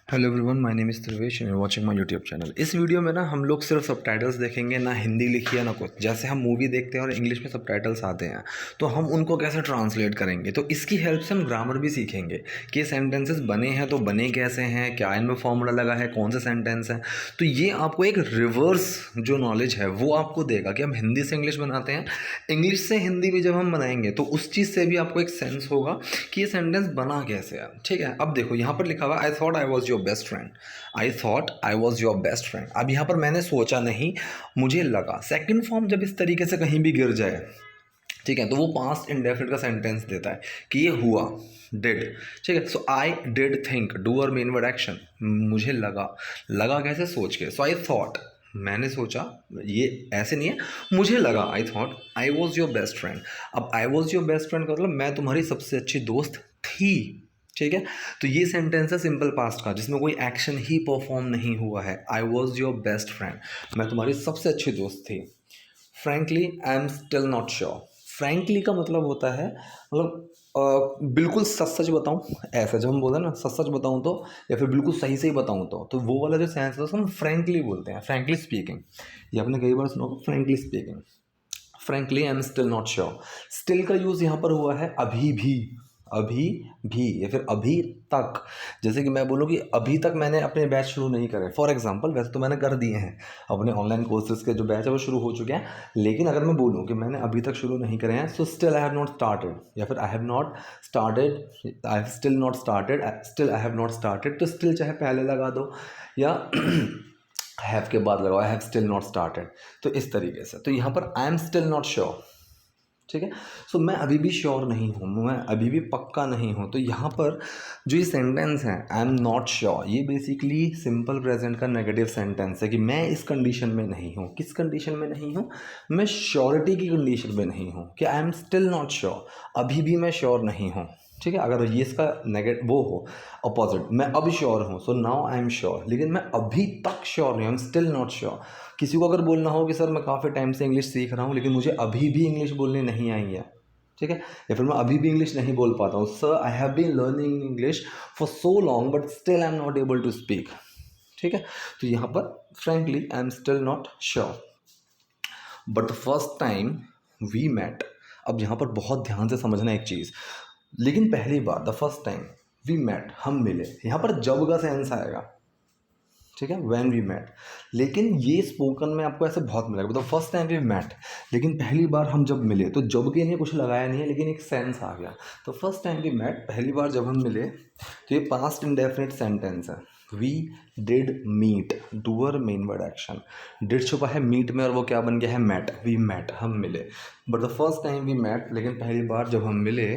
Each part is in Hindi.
Hello everyone, my name is Dhruvesh and watching my YouTube channel. इस वीडियो में ना हम लोग सिर्फ सबटाइटल्स देखेंगे, ना हिंदी लिखी है ना कुछ। जैसे हम मूवी देखते हैं और इंग्लिश में सबटाइटल्स आते हैं तो हम उनको कैसे ट्रांसलेट करेंगे, तो इसकी हेल्प से हम ग्रामर भी सीखेंगे कि सेंटेंसेस बने हैं तो बने कैसे हैं, क्या इनमें फॉर्मूला लगा है, कौन से सेंटेंस हैं। तो ये आपको एक रिवर्स जो नॉलेज है वो आपको देगा कि हम हिंदी से इंग्लिश बनाते हैं, इंग्लिश से हिंदी भी जब हम बनाएंगे तो उस चीज़ से भी आपको एक सेंस होगा कि ये सेंटेंस बना कैसे है। ठीक है, अब देखो यहाँ पर लिखा हुआ आई thought I was your best friend. I thought I was your best friend. अब यहाँ पर मैंने सोचा नहीं, मुझे लगा। सेकंड फॉर्म जब इस तरीके से कहीं भी गिर जाए, ठीक है, तो वो पास्ट इंडेफिनिट का सेंटेंस देता है कि ये हुआ, डिड। ठीक है, so I did think, doer main word action. मुझे लगा, लगा कैसे, सोच के। सो आई थॉट, मैंने सोचा, ये ऐसे नहीं है, मुझे लगा। I thought I was your best friend. अब I was your best friend का मतलब मैं तुम्हारी सबसे अच्छी दोस्त थी। ठीक है, तो ये सेंटेंस है सिंपल पास्ट का जिसमें कोई एक्शन ही परफॉर्म नहीं हुआ है। आई वॉज योर बेस्ट फ्रेंड, मैं तुम्हारी सबसे अच्छी दोस्त थी। Frankly I am still not sure. Frankly का मतलब होता है, मतलब बिल्कुल सच सच बताऊँ, ऐसा जब हम बोलते हैं ना सच सच बताऊँ तो, या फिर बिल्कुल सही सही बताऊँ तो वो वाला जो सेंस है उसको हम फ्रैंकली बोलते हैं। फ्रैंकली स्पीकिंग, ये आपने कई बार सुना होगा, frankly speaking. Frankly I am still not sure. Still का यूज़ यहाँ पर हुआ है अभी भी, अभी भी, या फिर अभी तक। जैसे कि मैं बोलूँ कि अभी तक मैंने अपने बैच शुरू नहीं करे, फॉर एग्जांपल। वैसे तो मैंने कर दिए हैं, अपने ऑनलाइन कोर्सेज के जो बैच है वो शुरू हो चुके हैं, लेकिन अगर मैं बोलूँ कि मैंने अभी तक शुरू नहीं करे हैं, so still I have not started, या फिर I have not started, I have still not started, still I have not started. तो स्टिल चाहे पहले लगा दो या हैव के बाद लगाओ, I have still not started. तो इस तरीके से, तो यहाँ पर आई एम स्टिल नॉट श्योर। ठीक है, सो मैं अभी भी श्योर नहीं हूँ, मैं अभी भी पक्का नहीं हूँ। तो यहाँ पर जो ये सेंटेंस है आई एम नॉट श्योर, ये बेसिकली सिंपल प्रेजेंट का नेगेटिव सेंटेंस है कि मैं इस कंडीशन में नहीं हूँ। किस कंडीशन में नहीं हूँ? मैं श्योरिटी की कंडीशन में नहीं हूँ कि आई एम स्टिल नॉट श्योर, अभी भी मैं श्योर नहीं हूँ। ठीक है, अगर ये इसका नेगेटिव वो हो अपोजिट, मैं अब श्योर हूँ, so now I am sure, लेकिन मैं अभी तक श्योर नहीं हूँ, आई एम स्टिल नॉट श्योर। किसी को अगर बोलना हो कि सर मैं काफ़ी टाइम से इंग्लिश सीख रहा हूँ लेकिन मुझे अभी भी इंग्लिश बोलनी नहीं आई है, ठीक है, या फिर मैं अभी भी इंग्लिश नहीं बोल पाता हूँ, sir I have been learning English for so long but still I am not able to speak. ठीक है, तो यहाँ पर frankly I am still not sure but the first time we met. अब यहाँ पर बहुत ध्यान से समझना एक चीज़, लेकिन पहली बार, the first time we met, हम मिले, यहाँ पर जब का सेंस आएगा। ठीक है, व्हेन वी मेट, लेकिन ये स्पोकन में आपको ऐसे बहुत मिलेगा, मतलब फर्स्ट टाइम वी मेट, लेकिन पहली बार हम जब मिले, तो जब के लिए कुछ लगाया नहीं है लेकिन एक सेंस आ गया। तो फर्स्ट टाइम वी मेट, पहली बार जब हम मिले, तो ये पास्ट इंडेफिनिट सेंटेंस है। We did meet, doer main word action, did छुपा है मीट में और वो क्या बन गया है, मेट। वी मेट, हम मिले, but the first time we met, लेकिन पहली बार जब हम मिले,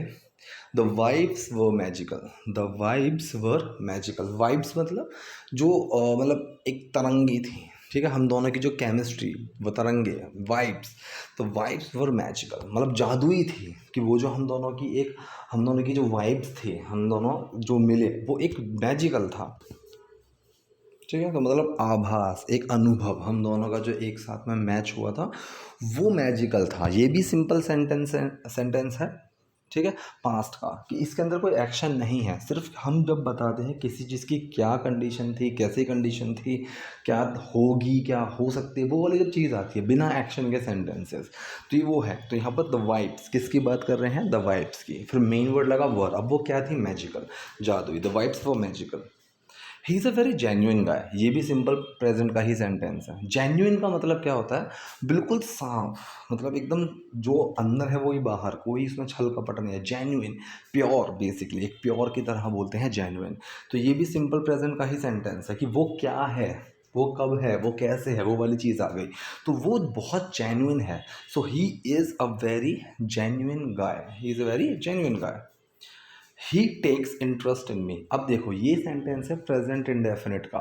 the vibes were magical, the vibes were magical. Vibes मतलब जो मतलब एक तरंगी थी। ठीक है, हम दोनों की जो केमिस्ट्री, वो तरंगे, वाइब्स, तो वाइब्स वर मैजिकल, मतलब जादुई थी कि वो जो हम दोनों की एक, हम दोनों की जो वाइब्स थी, हम दोनों जो मिले, वो एक मैजिकल था। ठीक है, तो मतलब आभास, एक अनुभव, हम दोनों का जो एक साथ में मैच हुआ था वो मैजिकल था। ये भी सिंपल सेंटेंस है। ठीक है, पास्ट का, कि इसके अंदर कोई एक्शन नहीं है, सिर्फ हम जब बताते हैं किसी चीज़ की क्या कंडीशन थी, कैसी कंडीशन थी, क्या होगी, क्या हो सकती है, वो वाली जब चीज़ आती है बिना एक्शन के सेंटेंसेस, तो ये वो है। तो यहाँ पर द वाइब्स, किसकी बात कर रहे हैं, द वाइब्स की, फिर मेन वर्ड लगा वर, अब वो क्या थी, मैजिकल, जादुई, the vibes were magical. He is a very genuine guy, ये भी सिंपल प्रेजेंट का ही सेंटेंस है। जेन्युइन का मतलब क्या होता है, बिल्कुल साफ, मतलब एकदम जो अंदर है वही बाहर, कोई इसमें छल कपट नहीं है। जेन्युइन, प्योर, बेसिकली एक प्योर की तरह बोलते हैं जेन्युइन। तो ये भी सिंपल प्रेजेंट का ही सेंटेंस है कि वो क्या है, वो कब है, वो कैसे है, वो वाली चीज़ आ गई, तो वो बहुत जेन्युइन है। So he is a very genuine guy, he is a very genuine guy. He takes interest in me. अब देखो ये सेंटेंस है प्रेजेंट इंडेफिनिट का।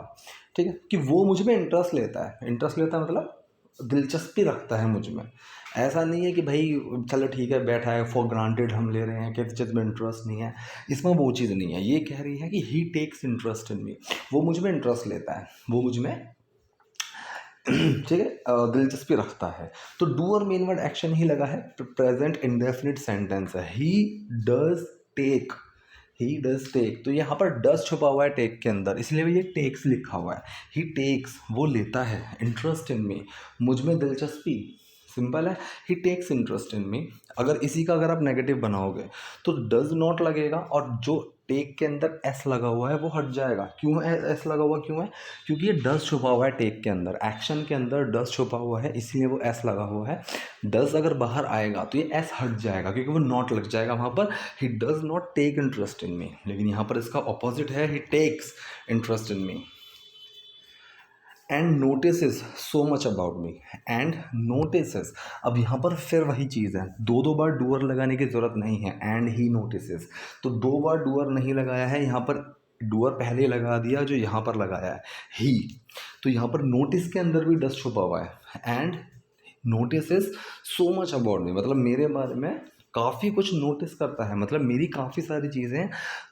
ठीक है, कि वो मुझ में इंटरेस्ट लेता है। इंटरेस्ट लेता है मतलब दिलचस्पी रखता है मुझ में। ऐसा नहीं है कि भाई चलो ठीक है बैठा है, फॉर ग्रांटेड हम ले रहे हैं कि चीज़ में इंटरेस्ट नहीं है, इसमें वो चीज़ नहीं है। ये कह रही है कि ही टेक्स इंटरेस्ट इन मी, वो मुझ में इंटरेस्ट लेता है, वो मुझ में ठीक है दिलचस्पी रखता है। तो डू और मेन वर्ड एक्शन ही लगा है, प्रेजेंट इंडेफिनिट सेंटेंस है। He does take, he does take, तो यहाँ पर डज छुपा हुआ है टेक के अंदर, इसलिए ये टेक्स लिखा हुआ है। ही टेक्स, वो लेता है, इंटरेस्ट इन मी, मुझ में दिलचस्पी, सिंपल है, ही टेक्स इंटरेस्ट इन मी। अगर इसी का अगर आप नेगेटिव बनाओगे तो डज नॉट लगेगा, और जो टेक के अंदर एस लगा हुआ है वो हट जाएगा। क्यों है एस लगा हुआ, क्यों है? क्योंकि ये डज छुपा हुआ है टेक के अंदर, एक्शन के अंदर डज छुपा हुआ है, इसीलिए वो एस लगा हुआ है। डज अगर बाहर आएगा तो ये एस हट जाएगा, क्योंकि वो नॉट लग जाएगा वहाँ पर। He does not take interest in me, लेकिन यहाँ पर इसका ऑपोजिट है, he takes interest in me. And notices so much about me, and notices, अब यहाँ पर फिर वही चीज़ है, दो दो बार डूअर लगाने की ज़रूरत नहीं है। एंड ही नोटिसेस, तो दो बार डूअर नहीं लगाया है यहाँ पर, डूअर पहले लगा दिया जो यहाँ पर लगाया है ही, तो यहाँ पर नोटिस के अंदर भी डस्ट छुपा हुआ है। And notices so much about मी, मतलब मेरे बारे में काफ़ी कुछ नोटिस करता है, मतलब मेरी काफ़ी सारी चीज़ें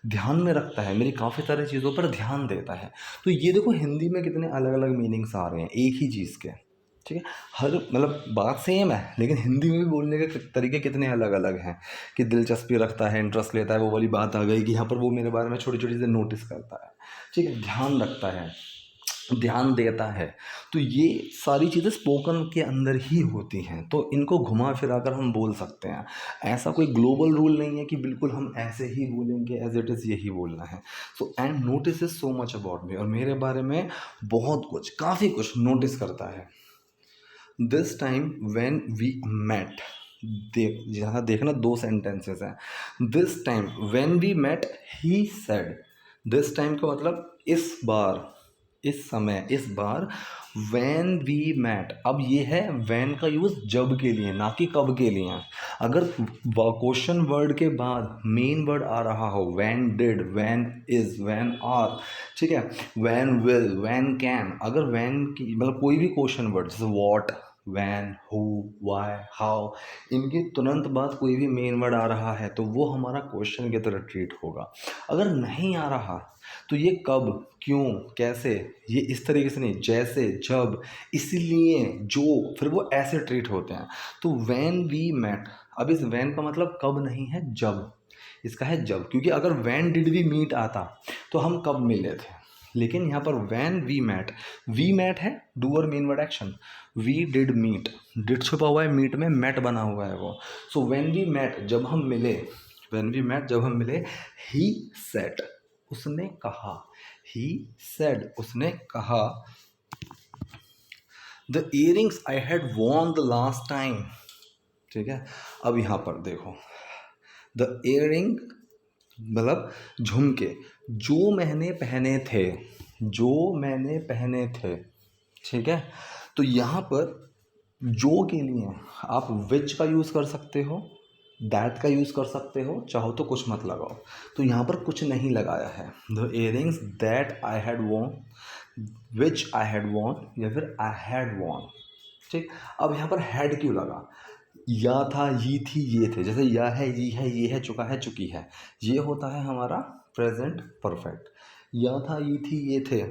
ध्यान में रखता है, मेरी काफ़ी सारी चीज़ों पर ध्यान देता है। तो ये देखो हिंदी में कितने अलग अलग मीनिंग्स आ रहे हैं एक ही चीज़ के, ठीक है, हर मतलब बात सेम है, लेकिन हिंदी में भी बोलने के तरीके कितने अलग अलग हैं, कि दिलचस्पी रखता है, इंटरेस्ट लेता है, वो वाली बात आ गई कि यहाँ पर वो मेरे बारे में छोटी छोटी चीज़ें नोटिस करता है, ठीक है, ध्यान रखता है, ध्यान देता है। तो ये सारी चीज़ें स्पोकन के अंदर ही होती हैं, तो इनको घुमा फिरा कर हम बोल सकते हैं। ऐसा कोई ग्लोबल रूल नहीं है कि बिल्कुल हम ऐसे ही बोलेंगे, एज इट इज़ यही बोलना है। So and notice is so much about मी, और मेरे बारे में बहुत कुछ, काफ़ी कुछ नोटिस करता है। This time when we met, यहाँ देखना दो सेंटेंसेस हैं। This time when we met he said, this time का मतलब इस बार, इस समय, इस बार। व्हेन वी मेट, अब ये है व्हेन का यूज़ जब के लिए, ना कि कब के लिए। अगर क्वेश्चन वर्ड के बाद मेन वर्ड आ रहा हो, when did, when is, when are, ठीक है, व्हेन विल, व्हेन कैन, अगर व्हेन की मतलब कोई भी क्वेश्चन वर्ड जैसे what, when, who, why, how, इनके तुरंत बाद कोई भी मेन वर्ड आ रहा है तो वो हमारा क्वेश्चन की तरह ट्रीट होगा। अगर नहीं आ रहा तो ये कब, क्यों, कैसे, ये इस तरीके से नहीं, जैसे, जब, इसलिए, जो, फिर वो ऐसे ट्रीट होते हैं। तो व्हेन वी मेट, अब इस व्हेन का मतलब कब नहीं है, जब, इसका है जब, क्योंकि अगर व्हेन डिड वी मीट आता तो हम कब मिले थे, लेकिन यहाँ पर व्हेन वी मेट है डू और main word action, we did meet, did छुपा हुआ है मीट में, मेट बना हुआ है वो। सो व्हेन वी मेट, जब हम मिले, व्हेन वी मेट, जब हम मिले, ही सेड, उसने कहा, ही सेड, उसने कहा, the earrings I had worn the last time, ठीक है। अब यहाँ पर देखो, द इयरिंग मतलब झुमके, जो मैंने पहने थे, जो मैंने पहने थे, ठीक है। तो यहाँ पर जो के लिए आप विच का यूज़ कर सकते हो, दैट का यूज़ कर सकते हो, चाहो तो कुछ मत लगाओ। तो यहाँ पर कुछ नहीं लगाया है। The earrings that I had worn, which I had worn, या फिर आई हैड वॉर्न, ठीक। अब यहाँ पर हैड क्यों लगा, या था, ये थी, ये थे, जैसे या है, ये है, चुका है, चुकी है, ये होता है हमारा प्रेजेंट परफेक्ट। या था, ये थी, ये थे,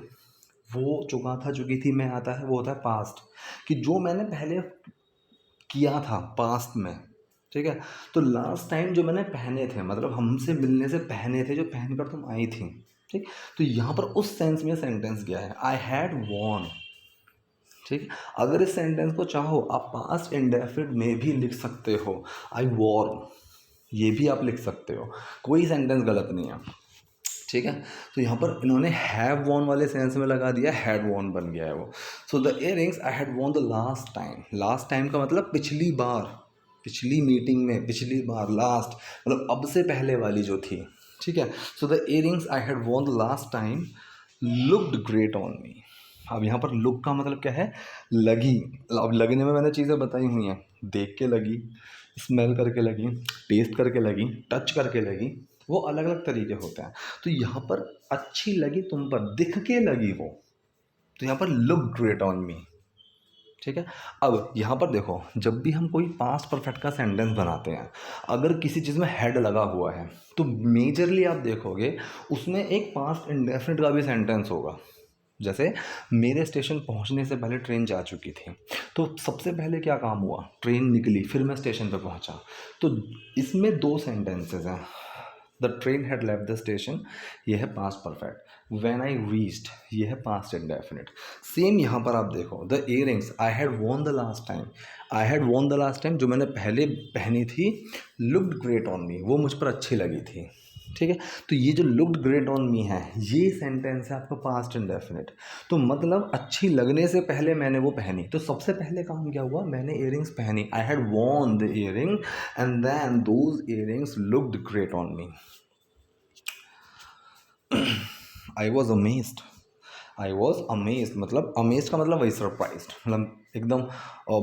वो, चुका था, चुकी थी, मैं, आता है, वो होता है पास्ट, कि जो मैंने पहले किया था पास्ट में, ठीक है। तो लास्ट टाइम जो मैंने पहने थे, मतलब हमसे मिलने से पहने थे, जो पहन कर तुम आई थी, ठीक। तो यहाँ पर उस सेंस में सेंटेंस गया है, आई हैड वॉर्न, ठीक। अगर इस सेंटेंस को चाहो आप पास्ट इंडेफिनिट में भी लिख सकते हो, आई वॉर्न, ये भी आप लिख सकते हो, कोई सेंटेंस गलत नहीं है, ठीक है। तो यहाँ पर इन्होंने हैव वॉन वाले सेंस में लगा दिया, हैड वॉन बन गया है वो। So the earrings I had won the last time, last time का मतलब पिछली बार, पिछली मीटिंग में, पिछली बार, लास्ट मतलब अब से पहले वाली जो थी, ठीक है। So the earrings I had won the last time looked great on मी। अब यहाँ पर लुक का मतलब क्या है, लगी। अब लगने में मैंने चीज़ें बताई हुई हैं, देख के लगी, स्मेल करके लगी, टेस्ट करके लगी, टच करके लगी, वो अलग अलग तरीके होते हैं। तो यहाँ पर अच्छी लगी तुम पर, दिख के लगी वो, तो यहाँ पर लुक ग्रेट ऑन मी, ठीक है। अब यहाँ पर देखो, जब भी हम कोई पास्ट परफेक्ट का सेंटेंस बनाते हैं, अगर किसी चीज़ में हैड लगा हुआ है तो मेजरली आप देखोगे उसमें एक पास्ट इंडेफिनिट का भी सेंटेंस होगा। जैसे मेरे स्टेशन पहुंचने से पहले ट्रेन जा चुकी थी, तो सबसे पहले क्या काम हुआ, ट्रेन निकली, फिर मैं स्टेशन पे पहुंचा। तो इसमें दो सेंटेंसेस हैं, the train had left the station, ये है past perfect. When I reached, ये है पास्ट इंडेफिनिट। सेम यहाँ पर आप देखो, the earrings I had worn the last time, I had worn the last time जो मैंने पहले पहनी थी, लुक्ड ग्रेट ऑन मी, वो मुझ पर अच्छी लगी थी। ठीक है, तो ये जो लुक्ड ग्रेट ऑन मी है, ये सेंटेंस है आपका पास्ट इंडेफिनिट। तो मतलब अच्छी लगने से पहले मैंने वो पहनी, तो सबसे पहले काम क्या हुआ, मैंने इयरिंग्स पहनी, I had worn the earring and then those earrings looked great on me. I was amazed, I was amazed, मतलब अमेज्ड का मतलब वही सरप्राइज्ड, मतलब एकदम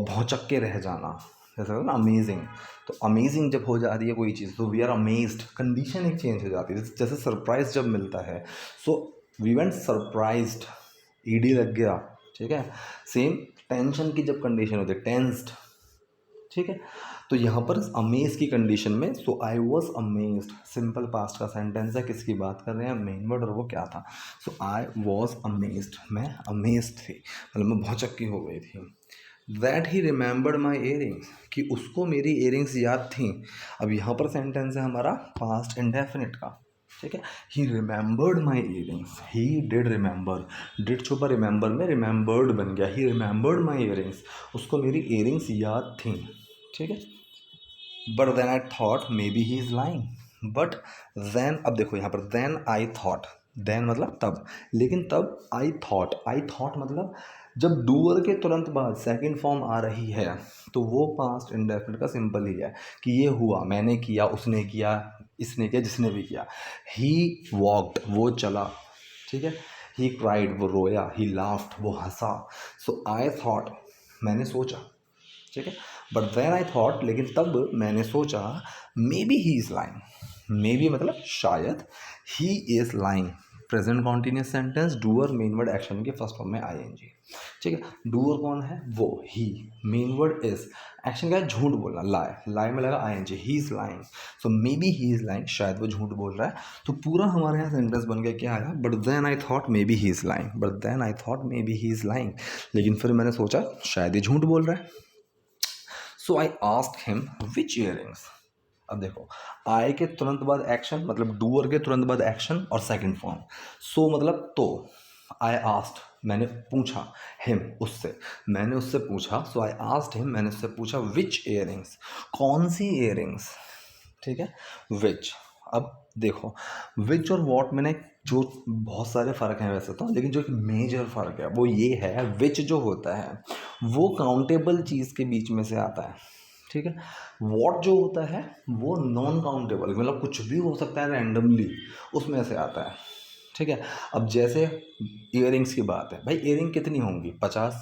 भौचक के रह जाना, जैसे ना अमेजिंग। तो अमेजिंग जब हो जाती है कोई चीज़ तो वी आर अमेज्ड, कंडीशन एक चेंज हो जाती है। जैसे सरप्राइज जब मिलता है, so we went surprised, ED लग गया। ठीक है, सेम टेंशन की जब कंडीशन होती है, टेंस्ड। ठीक है, तो यहाँ पर अमेज की कंडीशन में, so I was amazed, simple past का सेंटेंस है, किसकी बात कर रहे हैं, मेन वर्ड, और वो क्या था, सो आई वॉज अमेज्ड, मैं अमेज्ड थी, मतलब मैं भौचक्की हो गई थी। That he remembered my earrings, कि उसको मेरी इयरिंग्स याद थी। अब यहाँ पर सेंटेंस है हमारा पास्ट इंडेफिनिट का। ठीक है, ही remembered my earrings, he did remember, did छुपा रिमेंबर में, रिमेंबर्ड बन गया, ही रिमेंबर्ड माई इयरिंग्स, उसको मेरी इयरिंग्स याद थी। ठीक है, but then I thought maybe he is lying, but then, अब देखो यहाँ पर देन आई थॉट, देन मतलब तब, लेकिन तब आई थॉट, आई थॉट मतलब जब डूअर के तुरंत बाद सेकंड फॉर्म आ रही है तो वो पास्ट इंडेफिनिट का सिंपल ही है कि ये हुआ, मैंने किया, उसने किया, इसने किया, जिसने भी किया। ही वॉकड, वो चला। ठीक है, ही क्राइड, वो रोया, ही लाफ्ड, वो हंसा। सो आई थॉट, मैंने सोचा। ठीक है, बट देन आई थॉट, लेकिन तब मैंने सोचा, maybe he is lying, maybe मतलब शायद, he is lying, present continuous sentence, doer main word action के फर्स्ट फॉर्म में आईएनजी। ठीक है, डूअर कौन है, वो, he, main word is, action क्या है, झूठ बोलना, लाई, लाई में लगा ING, he is lying, so maybe he is lying, शायद वो झूठ बोल रहा है। तो पूरा हमारे यहाँ सेंटेंस बन गया, क्या आया, but then I thought maybe he is lying, but then I thought maybe he is lying, लेकिन फिर मैंने सोचा शायद ये झूठ बोल रहा है। So I asked him which earrings, अब देखो, आई के तुरंत बाद एक्शन, मतलब डूअर के तुरंत बाद एक्शन और सेकंड फॉर्म, सो मतलब तो, आई आस्क्ड, मैंने पूछा, हिम, उससे, मैंने उससे पूछा, सो आई आस्क्ड हिम, मैंने उससे पूछा, विच इयरिंग्स, कौन सी इयरिंग्स। ठीक है, विच, अब देखो, विच और वॉट में ना जो बहुत सारे फ़र्क हैं वैसे तो, लेकिन जो एक मेजर फ़र्क है वो ये है, विच जो होता है वो काउंटेबल चीज़ के बीच में से आता है। ठीक है, वॉट जो होता है वो नॉन काउंटेबल, मतलब कुछ भी हो सकता है रैंडमली, उसमें से आता है। ठीक है, अब जैसे इयरिंग्स की बात है, भाई इयरिंग कितनी होंगी, 50,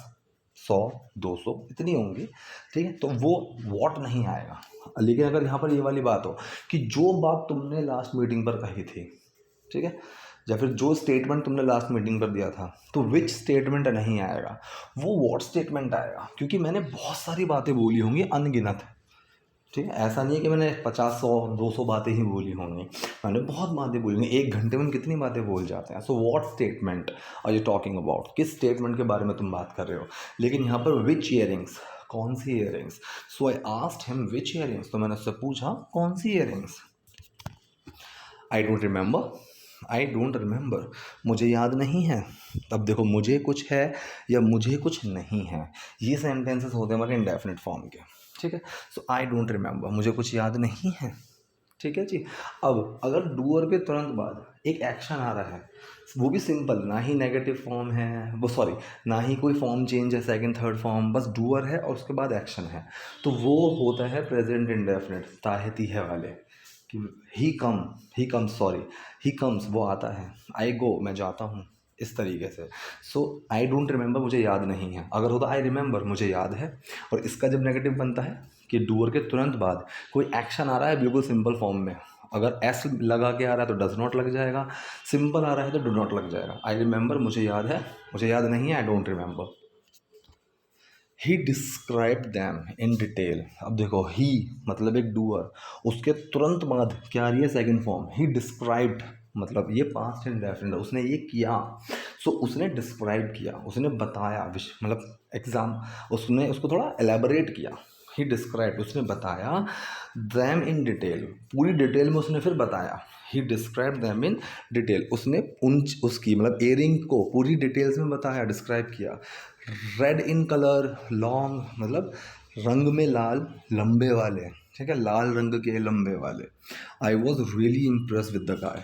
100, 200 इतनी होंगी। ठीक है, तो वो वॉट नहीं आएगा। लेकिन अगर यहाँ पर ये वाली बात हो कि जो बात तुमने लास्ट मीटिंग पर कही थी, ठीक है, या फिर जो स्टेटमेंट तुमने लास्ट मीटिंग पर दिया था, तो विच स्टेटमेंट नहीं आएगा, वो वॉट स्टेटमेंट आएगा, क्योंकि मैंने बहुत सारी बातें बोली होंगी, अनगिनत। ठीक है, ऐसा नहीं है कि मैंने 50, 100, 200 बातें ही बोली होंगी, मैंने बहुत बातें बोली होंगी, एक घंटे में हम कितनी बातें बोल जाते हैं। So what statement are you talking about, किस स्टेटमेंट के बारे में तुम बात कर रहे हो। लेकिन यहाँ पर विच इयरिंग्स, कौन सी earrings, so I asked him which earrings, तो मैंने उससे पूछा कौन सी earrings. I don't remember, I don't remember, मुझे याद नहीं है। अब देखो, मुझे कुछ है या मुझे कुछ नहीं है, ये सेंटेंसेस होते हैं हमारे इंडेफिनिट फॉर्म के। ठीक है, सो आई डोंट रिमेंबर, मुझे कुछ याद नहीं है। ठीक है जी, अब अगर डूअर के तुरंत बाद एक एक्शन आ रहा है, वो भी सिंपल, ना ही नेगेटिव फॉर्म है वो, सॉरी, ना ही कोई फॉर्म चेंज है, सेकंड थर्ड फॉर्म, बस डूअर है और उसके बाद एक्शन है, तो वो होता है प्रेजेंट इंडेफिनिट, ताहे है वाले, कि he comes, sorry, he comes, वो आता है, आई गो, मैं जाता हूँ, इस तरीके से। सो आई डोंट रिमेंबर, मुझे याद नहीं है। अगर होता आई रिमेंबर, मुझे याद है, और इसका जब नेगेटिव बनता है कि डूअर के तुरंत बाद कोई एक्शन आ रहा है बिल्कुल सिंपल फॉर्म में, अगर एस लगा के आ रहा है तो डज नॉट लग जाएगा, सिंपल आ रहा है तो डू नॉट लग जाएगा। आई रिमेंबर, मुझे याद है, मुझे याद नहीं है, आई don't remember. He describe them in detail, अब देखो, ही मतलब एक डूअर, उसके तुरंत बाद क्या आ रही है, सेकंड फॉर्म, ही डिस्क्राइब्ड, मतलब ये पास्ट इंडेफिनिट, उसने ये किया, सो उसने डिस्क्राइब किया, उसने बताया, मतलब एग्जाम, उसने उसको थोड़ा एलेबोरेट किया। ही डिस्क्राइब, उसने बताया, दैम इन डिटेल, पूरी डिटेल में उसने फिर बताया। ही डिस्क्राइब दैम इन डिटेल, उसने उसकी मतलब एयरिंग को पूरी डिटेल्स में बताया, डिस्क्राइब किया। रेड इन कलर, लॉन्ग मतलब रंग में लाल, लंबे वाले, ठीक है, लाल रंग के लंबे वाले। आई was really impress with the गाय,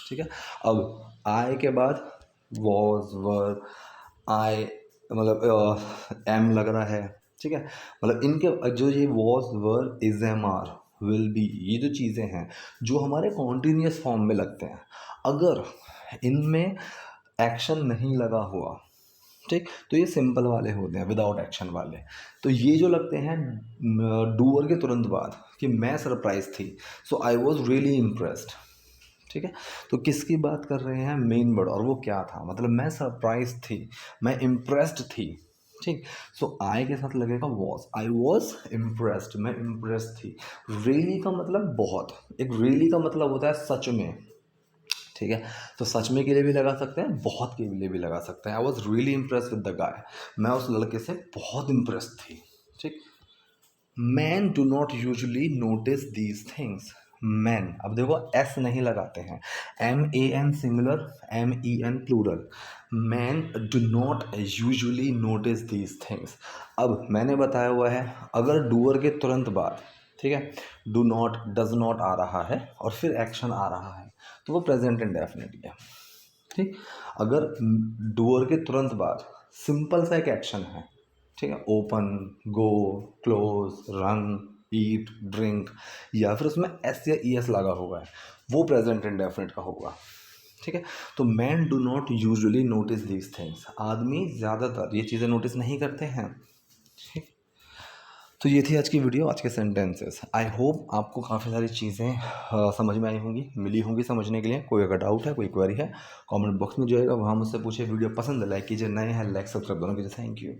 ठीक है। अब आई के बाद वॉज, वर, आई मतलब एम लग रहा है, ठीक है। मतलब इनके जो ये was, were, is, am, are, will be, ये जो चीज़ें हैं जो हमारे कॉन्टीन्यूस फॉर्म में लगते हैं, अगर इनमें एक्शन नहीं लगा हुआ, ठीक, तो ये सिंपल वाले होते हैं, विदाउट एक्शन वाले। तो ये जो लगते हैं डूअर के तुरंत बाद कि मैं सरप्राइज थी, सो आई वॉज रियली इम्प्रेस्ड, ठीक है। तो किसकी बात कर रहे हैं, मेन वर्ड, और वो क्या था, मतलब मैं सरप्राइज थी, मैं इम्प्रेस्ड थी, ठीक। सो आई के साथ लगेगा वॉज, आई वॉज इम्प्रेस्ड, मैं इम्प्रेस्ड थी। रियली का मतलब बहुत, एक रियली का मतलब होता है सच में, ठीक है। तो सच में के लिए भी लगा सकते हैं, बहुत के लिए भी लगा सकते हैं। I was really impress with the guy, मैं उस लड़के से बहुत इम्प्रेस थी, ठीक। Men do not usually notice these things, men, अब देखो एस नहीं लगाते हैं, M A N singular, M E N plural, men do not usually notice these things. अब मैंने बताया हुआ है, अगर डूअर के तुरंत बाद, ठीक है, डू नॉट, डज नॉट आ रहा है और फिर एक्शन आ रहा है, तो वो प्रेजेंट इंडेफिनिट है, ठीक। अगर डूअर के तुरंत बाद सिंपल सा एक एक्शन है, ठीक है, ओपन, गो, क्लोज, रन, ईट, ड्रिंक, या फिर उसमें एस या ई एस लगा हुआ है, वो प्रेजेंट इंडेफिनिट का होगा, ठीक है। तो man do not usually notice these things, आदमी ज़्यादातर ये चीज़ें नोटिस नहीं करते हैं, ठीक। तो ये थी आज की वीडियो, आज के सेंटेंसेस। आई होप आपको काफ़ी सारी चीज़ें समझ में आई होंगी, मिली होंगी समझने के लिए। कोई अगर डाउट है, कोई क्वेरी है, कमेंट बॉक्स में जो है वहाँ मुझसे पूछे। वीडियो पसंद है लाइक कीजिए, नए हैं लाइक सब्सक्राइब दोनों कीजिए। Thank you.